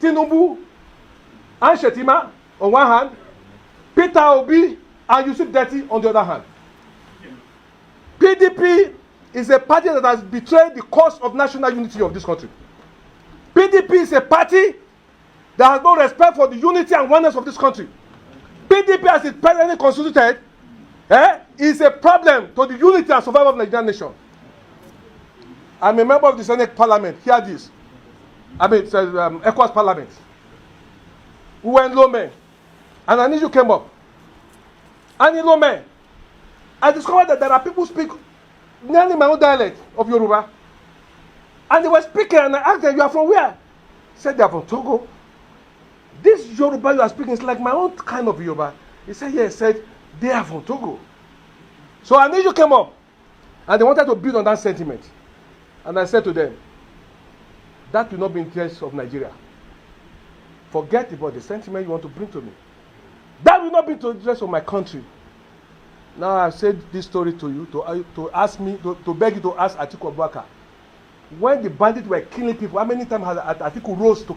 Tinubu and Shetima on one hand, Peter Obi and Yusuf Deti on the other hand. PDP is a party that has betrayed the cause of national unity of this country. PDP is a party that has no respect for the unity and oneness of this country. PDP, as it presently constituted, is a problem to the unity and survival of the Nigerian nation. I'm a member of the Senate Parliament. Hear this. It's ECOWAS Parliament. We were in Looming, and an issue came up. And in Looming, I discovered that there are people who speak nearly my own dialect of Yoruba. And they were speaking, and I asked them, "You are from where?" He said, "They are from Togo." "This Yoruba you are speaking is like my own kind of Yoruba." He said, "Yes." He said, "They are from Togo." So an issue came up, and they wanted to build on that sentiment. And I said to them, that will not be in the interest of Nigeria. Forget about the sentiment you want to bring to me. That will not be in the interest of my country. Now I've said this story to you to ask me, to beg you to ask Atiku Abubakar. When the bandits were killing people, how many times has Atiku rose to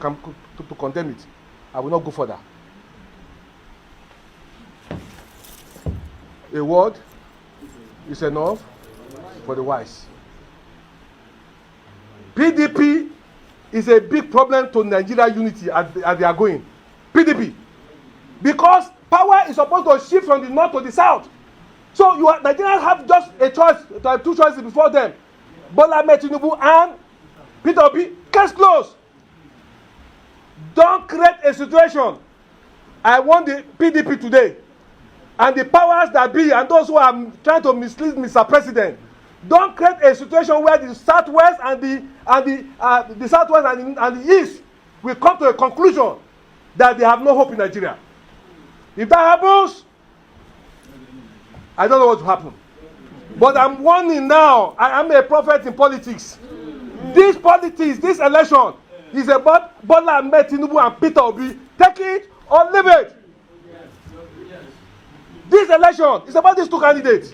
condemn it? I will not go further. A word is enough for the wise. PDP is a big problem to Nigeria unity as they are going. PDP. Because power is supposed to shift from the north to the south. So Nigerians have just a choice, there are two choices before them. Bola Ahmed Tinubu and Peter Obi. Case closed. Don't create a situation. I want the PDP today, and the powers that be, and those who are trying to mislead Mr. President, don't create a situation where the southwest and the southwest and the east will come to a conclusion that they have no hope in Nigeria. If that happens, I don't know what will happen. But I'm warning now. I am a prophet in politics. This politics, this election, is about Bola Ahmed Tinubu and Peter Obi. Take it or leave it. This election is about these two candidates.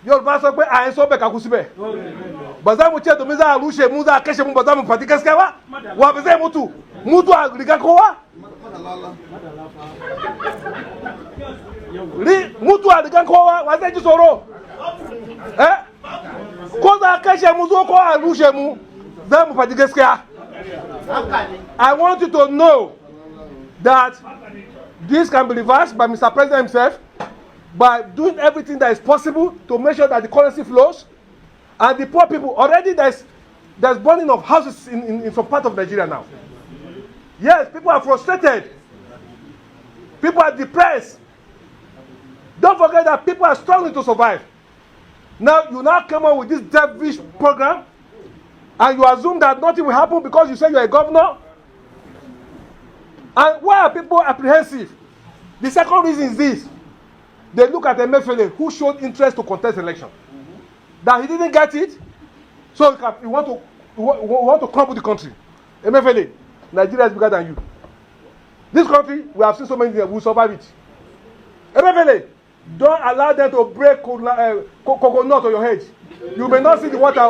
Yorùbá sọ pé à ń sọ bẹ́ẹ̀ kakú síbẹ̀. Bàtà mo tiẹ̀ tó mi sá àlùṣe mu sá kẹ́sẹ̀ mu bàtà mo pàtí kẹ́sìkẹ́ wá. Wà á fi sẹ́yìn mutu àgùrìkà kó wá. Rí mutu àgùrìkà kó wá, wà á sẹ́yìn sọ̀rọ̀. Kó sá kẹ́sẹ̀ mu sọ kó àlùṣe mu sẹ́yìn mu pàtí kẹ́sìkẹ́. I want you to know that this can be reversed by Mr. President himself, by doing everything that is possible to make sure that the currency flows, and the poor people. Already there's burning of houses in some part of Nigeria now. Yes, people are frustrated. People are depressed. Don't forget that people are struggling to survive. Now you come up with this devilish program, and you assume that nothing will happen because you say you're a governor. And why are people apprehensive? The second reason is this. They look at Emefiele, who showed interest to contest election. That he didn't get it, so he want to crumble the country. Emefiele, Nigeria is bigger than you. This country, we have seen so many things, we will survive it. Emefiele, don't allow them to break coconut on your head. You may not see the water.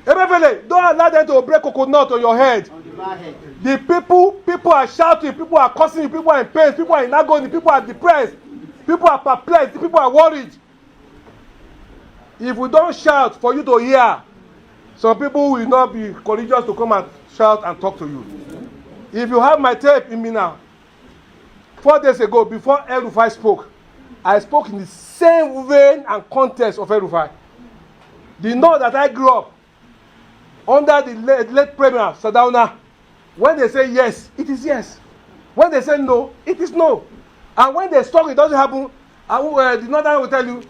Emefiele, don't allow them to break coconut on your head. The people are shouting, people are cursing, people are in pain, people are in agony, people are depressed. People are perplexed. People are worried. If we don't shout for you to hear, some people will not be courageous to come and shout and talk to you. If you have my tape in me now, 4 days ago, before El-Rufai spoke, I spoke in the same vein and context of El-Rufai. The know that I grew up under the late Premier Sardauna. When they say yes, it is yes. When they say no, it is no. And when they struggle, it doesn't happen. The northern will tell you,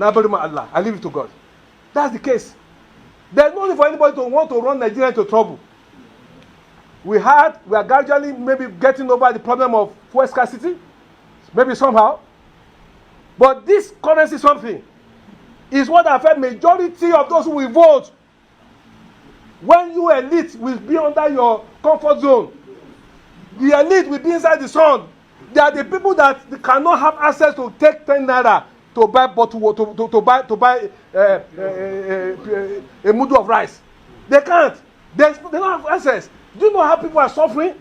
Allah, I leave it to God. That's the case. There's no need for anybody to want to run Nigeria into trouble. We are gradually maybe getting over the problem of fuel scarcity, maybe somehow. But this currency something is what affects majority of those who will vote. When you elite will be under your comfort zone, the elite will be inside the sun. They are the people that cannot have access to take 10 naira to buy bottle to buy a mudu of rice. They can't. They don't have access. Do you know how people are suffering?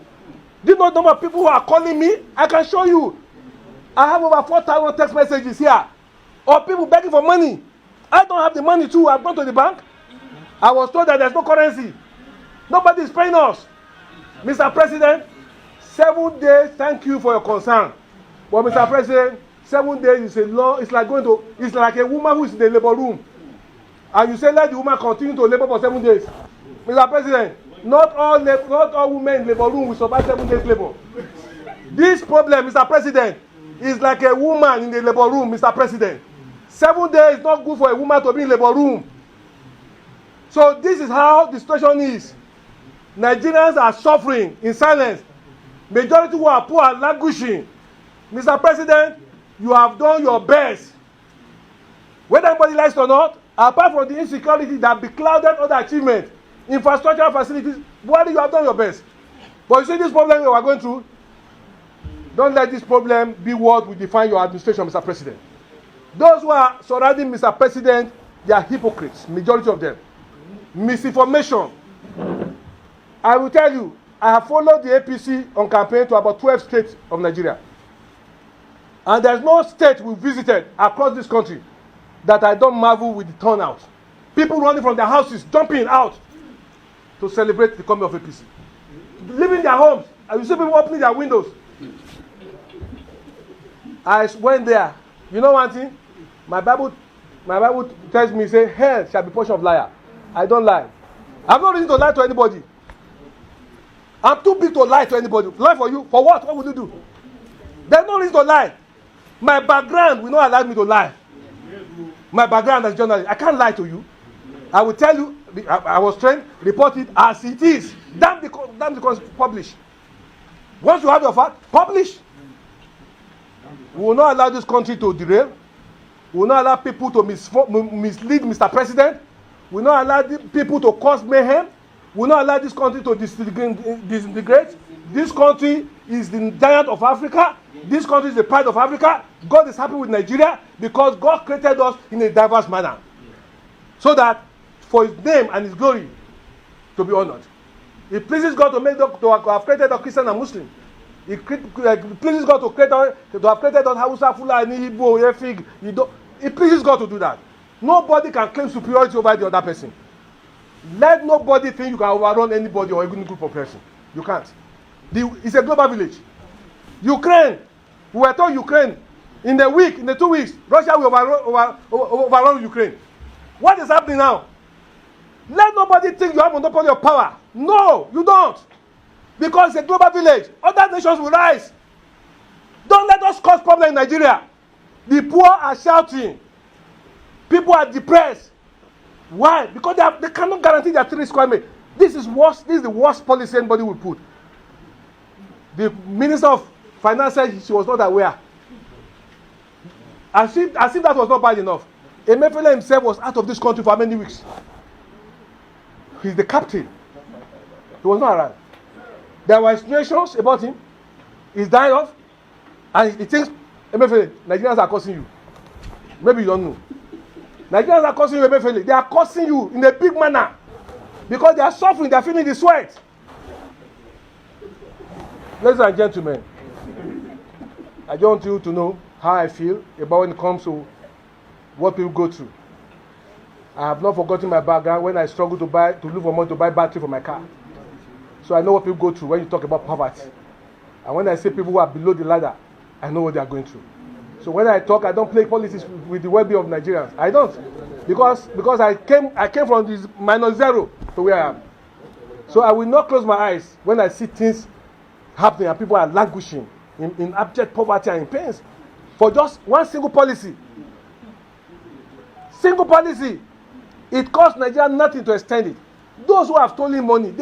Do you know the number of people who are calling me? I can show you. I have over 4,000 text messages here of people begging for money. I don't have the money too. I've gone to the bank. I was told that there's no currency. Nobody is paying us. Mr. President, 7 days, thank you for your concern. But Mr. President, 7 days is a law. It's like a woman who is in the labor room. And you say let the woman continue to labor for 7 days. Mr. President, not all women in labor room will survive 7 days labor. This problem, Mr. President, is like a woman in the labor room, Mr. President. 7 days is not good for a woman to be in labor room. So this is how the situation is. Nigerians are suffering in silence. Majority who are poor are languishing. Mr. President, you have done your best. Whether anybody likes it or not, apart from the insecurity that beclouded other achievements, infrastructure facilities, Buhari, you have done your best. But you see this problem we are going through, don't let this problem be what will define your administration, Mr. President. Those who are surrounding Mr. President, they are hypocrites, majority of them. Misinformation. I will tell you, I have followed the APC on campaign to about 12 states of Nigeria. And there's no state we visited across this country that I don't marvel with the turnout. People running from their houses, jumping out to celebrate the coming of APC. Leaving their homes, and you see people opening their windows. I went there. You know one thing? My Bible tells me, say, hell shall be portion of liar. I don't lie. I'm not ready to lie to anybody. I'm too big to lie to anybody. Lie for you? For what? What will you do? There's no reason to lie. My background will not allow me to lie. My background as a journalist, I can't lie to you. I will tell you, I was trained, report it as it is. Damn because publish. Once you have your fact, publish. We will not allow this country to derail. We will not allow people to mislead Mr. President. We will not allow people to cause mayhem. We will not allow this country to disintegrate. This country is the giant of Africa. This country is the pride of Africa. God is happy with Nigeria because God created us in a diverse manner. So that for his name and his glory to be honored. It pleases God to have created a Christian and Muslim. It pleases God to have created us Hausa, Fulani, Igbo, Efik. It pleases God to do that. Nobody can claim superiority over the other person. Let nobody think you can overrun anybody or any group of person. You can't. It's a global village. Ukraine, we were told Ukraine, in the 2 weeks, Russia will overrun Ukraine. What is happening now? Let nobody think you have monopoly of power. No, you don't. Because it's a global village. Other nations will rise. Don't let us cause problem in Nigeria. The poor are shouting. People are depressed. Why? Because they cannot guarantee their 3 square meters. This is the worst policy anybody will put. The Minister of Finance said she was not aware. As if that was not bad enough. Emefiele himself was out of this country for how many weeks? He's the captain. He was not around. There were insinuations about him. He's died off. And he thinks, Emefiele, Nigerians are cursing you. Maybe you don't know. Nigerians are cursing you, Emefiele. They are cursing you in a big manner. Because they are suffering, they are feeling the sweat. Ladies and gentlemen, I just want you to know how I feel about when it comes to what people go through. I have not forgotten my background when I struggled to look for money to buy battery for my car. So I know what people go through when you talk about poverty. And when I say people who are below the ladder, I know what they are going through. So when I talk, I don't play politics with the well-being of Nigerians. I don't. Because I came from this -0 to where I am. So I will not close my eyes when I see things happening and people are languishing in abject poverty and in pains for just one single policy. Single policy. It costs Nigeria nothing to extend it. Those who have stolen money,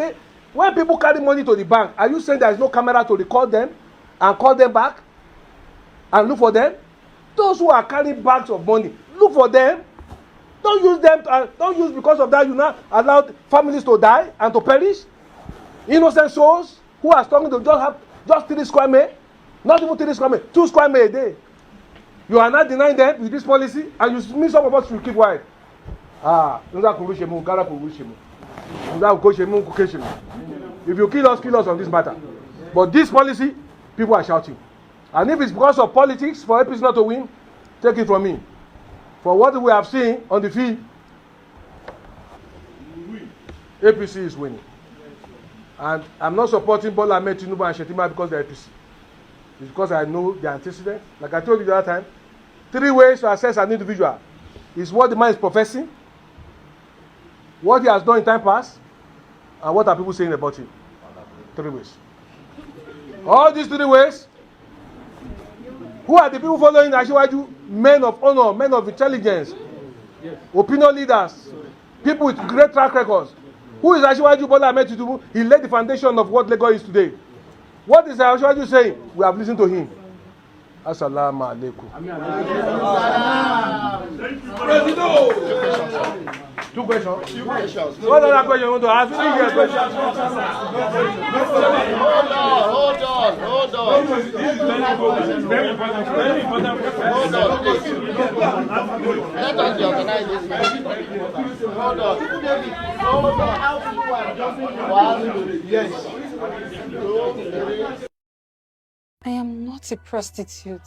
when people carry money to the bank, are you saying there is no camera to record them and call them back and look for them? Those who are carrying bags of money, look for them. Don't use them. Don't use because of that you now allow families to die and to perish. Innocent souls who are struggling to just 3 square meters, not even 3 square meters, 2 square meters a day. You are not denying them with this policy, and you mean some of us should keep quiet. If you kill us on this matter. But this policy, people are shouting. And if it's because of politics, for APC not to win, take it from me. For what we have seen on the field, APC is winning. And I'm not supporting Bola Ahmed Tinubu and Shetima because they're APC. It's because I know the antecedent. Like I told you the other time, 3 ways to assess an individual is what the man is professing, what he has done in time past, and what are people saying about him. 3 ways. All these 3 ways, who are the people following Asiwaju? Men of honor, men of intelligence, opinion leaders, people with great track records. Who is Asiwaju Bola Ahmed Tinubu? He laid the foundation of what Lagos is today. What is Asiwaju saying? We have listened to him. Assalamu alaikum. Two questions. What other question you want to ask? Hold on. Very important. Hold on, please. Let us organize this meeting. Hold on. Yes. I am not a prostitute.